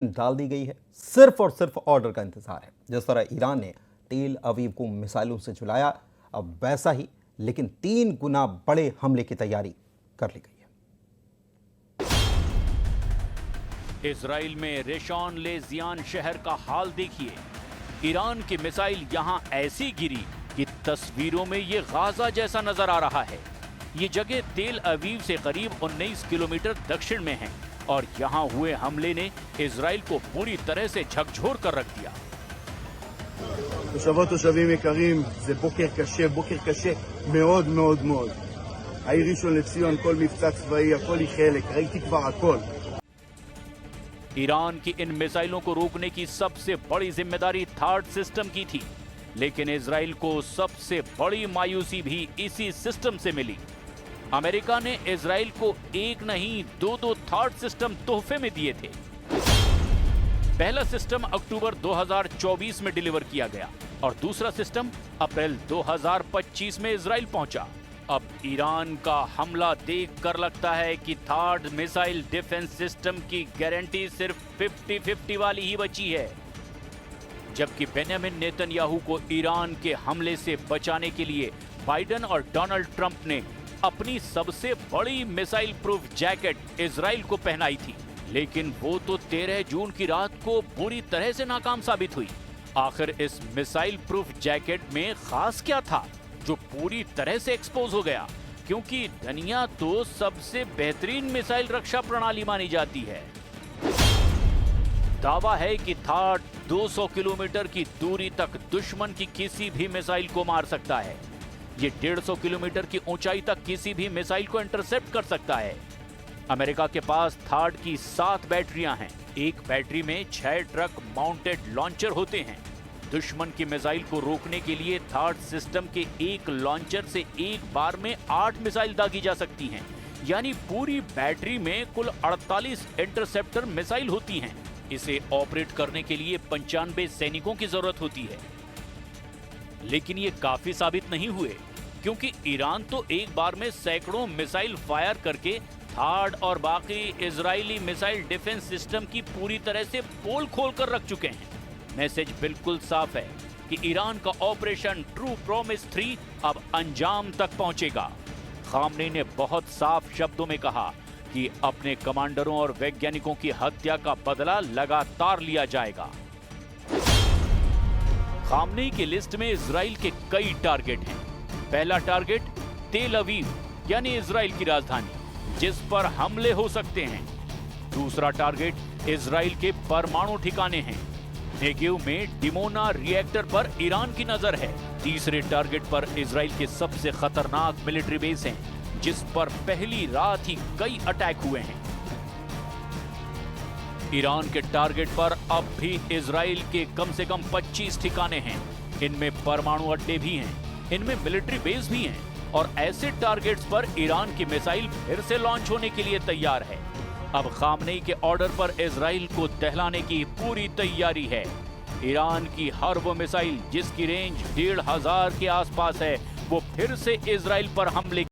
डाल दी गई है। सिर्फ और सिर्फ ऑर्डर का इंतजार है। जिस तरह ईरान ने तेल अवीव को मिसाइलों से झुलाया, अब वैसा ही लेकिन 3 गुना बड़े हमले की तैयारी कर ली गई है। इजराइल में रेशॉन लेजियान शहर का हाल देखिए। ईरान की मिसाइल यहां ऐसी गिरी कि तस्वीरों में ये गाजा जैसा नजर आ रहा है। ये जगह तेल अवीव से करीब 19 किलोमीटर दक्षिण में है और यहां हुए हमले ने इजराइल को पूरी तरह से झकझोर कर रख दिया। תושבים יקרים, זה בוקר קשה מאוד מאוד מאוד. העיר ראשון לציון, כל מבצע צבאי, הכל היא חלק, ראיתי כבר הכל. ईरान की इन मिसाइलों को रोकने की सबसे बड़ी जिम्मेदारी थार्ड सिस्टम की थी, लेकिन इजराइल को सबसे बड़ी मायूसी भी इसी सिस्टम से मिली। अमेरिका ने इजराइल को एक नहीं दो थार्ड सिस्टम तोहफे में दिए थे। पहला सिस्टम अक्टूबर 2024 में डिलीवर किया गया और दूसरा सिस्टम अप्रैल 2025 में इजराइल पहुंचा। अब ईरान का हमला देखकर लगता है कि थर्ड मिसाइल डिफेंस सिस्टम की गारंटी सिर्फ 50-50 वाली ही बची है। जबकि बेंजामिन नेतन्याहू को ईरान के हमले से बचाने के लिए बाइडेन और डोनाल्ड ट्रंप ने अपनी सबसे बड़ी मिसाइल प्रूफ जैकेट इजराइल को पहनाई थी, लेकिन वो तो 13 जून की रात को पूरी तरह से नाकाम साबित हुई। आखिर इस मिसाइल प्रूफ जैकेट में खास क्या था जो पूरी तरह से एक्सपोज हो गया? क्योंकि दुनिया तो सबसे बेहतरीन मिसाइल रक्षा प्रणाली मानी जाती है। दावा है कि थार्ड 200 किलोमीटर की दूरी तक दुश्मन की किसी भी मिसाइल को मार सकता है। ये 150 किलोमीटर की ऊंचाई तक किसी भी मिसाइल को इंटरसेप्ट कर सकता है। अमेरिका के पास थार्ड की 7 बैटरियां हैं। एक बैटरी में 6 ट्रक माउंटेड लॉन्चर होते हैं। दुश्मन की मिसाइल को रोकने के लिए थर्ड सिस्टम के एक लॉन्चर से एक बार में 8 मिसाइल दागी जा सकती हैं। यानी पूरी बैटरी में कुल 48 इंटरसेप्टर मिसाइल होती हैं। इसे ऑपरेट करने के लिए 95 सैनिकों की जरूरत होती है। लेकिन ये काफी साबित नहीं हुए, क्योंकि ईरान तो एक बार में सैकड़ों मिसाइल फायर करके थर्ड और बाकी इजरायली मिसाइल डिफेंस सिस्टम की पूरी तरह से पोल खोलकर रख चुके हैं। मैसेज बिल्कुल साफ है कि ईरान का ऑपरेशन ट्रू प्रॉमिस 3 अब अंजाम तक पहुंचेगा। खामनेई ने बहुत साफ शब्दों में कहा कि अपने कमांडरों और वैज्ञानिकों की हत्या का बदला लगातार लिया जाएगा। खामनेई की लिस्ट में इजराइल के कई टारगेट हैं। पहला टारगेट तेल अवीव यानी इजराइल की राजधानी, जिस पर हमले हो सकते हैं। दूसरा टारगेट इजराइल के परमाणु ठिकाने हैं। नेगेव में डिमोना रिएक्टर पर ईरान की नजर है। तीसरे टारगेट पर इजराइल के सबसे खतरनाक मिलिट्री बेस हैं, जिस पर पहली रात ही कई अटैक हुए हैं। ईरान के टारगेट पर अब भी इजराइल के कम से कम 25 ठिकाने हैं। इनमें परमाणु अड्डे भी हैं, इनमें मिलिट्री बेस भी हैं और ऐसे टारगेट्स पर ईरान की मिसाइल फिर से लॉन्च होने के लिए तैयार है। अब खामनेई के ऑर्डर पर इजराइल को दहलाने की पूरी तैयारी है। ईरान की हर वो मिसाइल जिसकी रेंज 1500 के आसपास है, वो फिर से इजराइल पर हमले